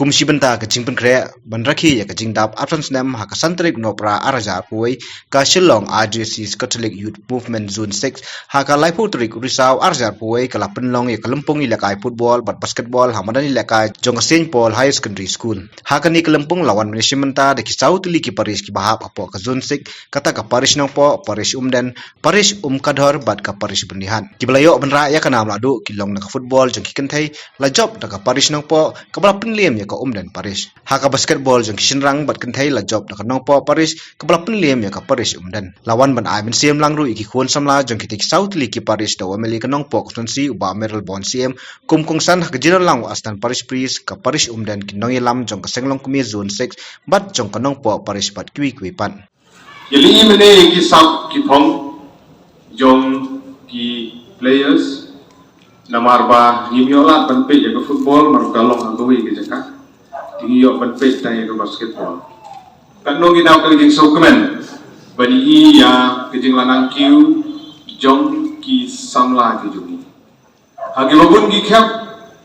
kumsi benta ka jingpen kre bandrakhi ya ka jingdap absence nam ha ka santrik nopra araja poi ka Shillong Archdiocese Catholic Youth Movement Zone 6 ha ka laiputrik risau araja poi ka Pynlong ya ka lympung ïalehkai football bat basketball ha madan ïalehkai jong Saint Paul High Secondary School ha ka ni ka lympung lawan management de ki south li ki paris ki bahap apo ka zone 6 kata ka paris nong po paris umden paris kadhor bat ka paris bendihan ki belayo benra ya ka nam ladu ki long na ka football jong ki kenthai la job da ka paris nong po ka bala penliem ya ka dan paris ha ka basketball jong ki sinrang bat kenthai la job da ka nong po paris ka bala penliem ya ka paris dan lawan ban ai ben siam lang ru ki khon samla jong ki tik south li ki paris da wameli ka nong po konsi uba meral bon siam kum kongsan ha ka jiral lang astan paris pris ka paris dan ki nong yelam jong ka senglong kumi zone 6 bat jong ka nong po paris bat kwi pan yeli mene ki sab ki thong jong ki players namarba nimyola panpe jaga football marukalong agoi ke jaka tingyo panpe tay ke basketball kanong ginaw ka jing sokmen bani ya ke jing lanang kiu jong ki samla ke juni hagi babun ki khap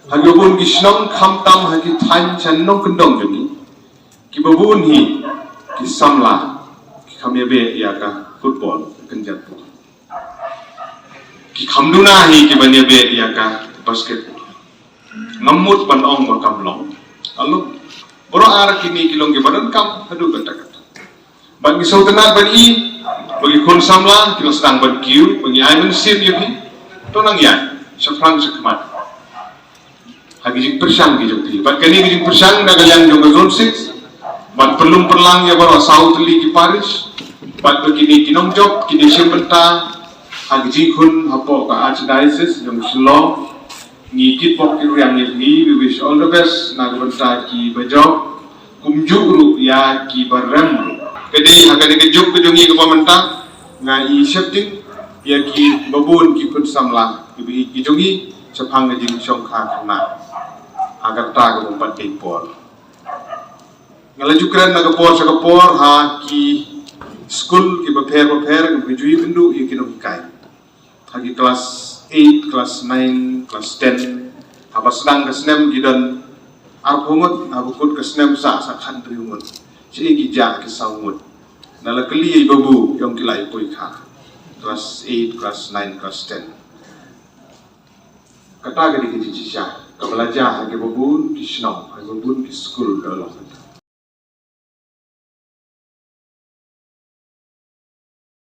hagi babun ki shnong khamtam hagi than chan nong kendong juni ki babun hi ki samla ki khamyabe ya ka football kenjat ki khamduna hi ki banyabe ya ka basketball ngamut ban ong ba kamlong alu boro ar kini kilong ke badan kam hadu kata ban ki sautana ban i bagi kon samla kilo sedang ban kiu bagi ai men sim yuki to nang ya safran sekmat hagi jing persang ki jokti ban kani ki jing persang na galang jong zone 6 ban perlum perlang ya boro south li ki paris ban begini kinong job kini simbenta hagi jikun hapo ka Archdiocese yang Shillong ngikit pok yang ini we wish all the best na benta ki bajo kumjuru ya ki barem kedi hagani kejuk kedungi ke pementa ngai setting ya ki babun ki kun samla ki jongi sepang ngajing songkha kana agar ta ke umpat impor ngalajukran na kapor sa kapor ha ki school ki prepare ngajui bendu ya ki nokai hagi kelas 8, kelas 9, kelas 10 apa sedang kesnem gidan arpungut abukut kesnem sa country umut si gija ke saumut nala keli babu yang kilai poi kha kelas 8, kelas 9, kelas 10 kata ke di kijisha ka belajar hagi babu di snow hagi babu di school dalam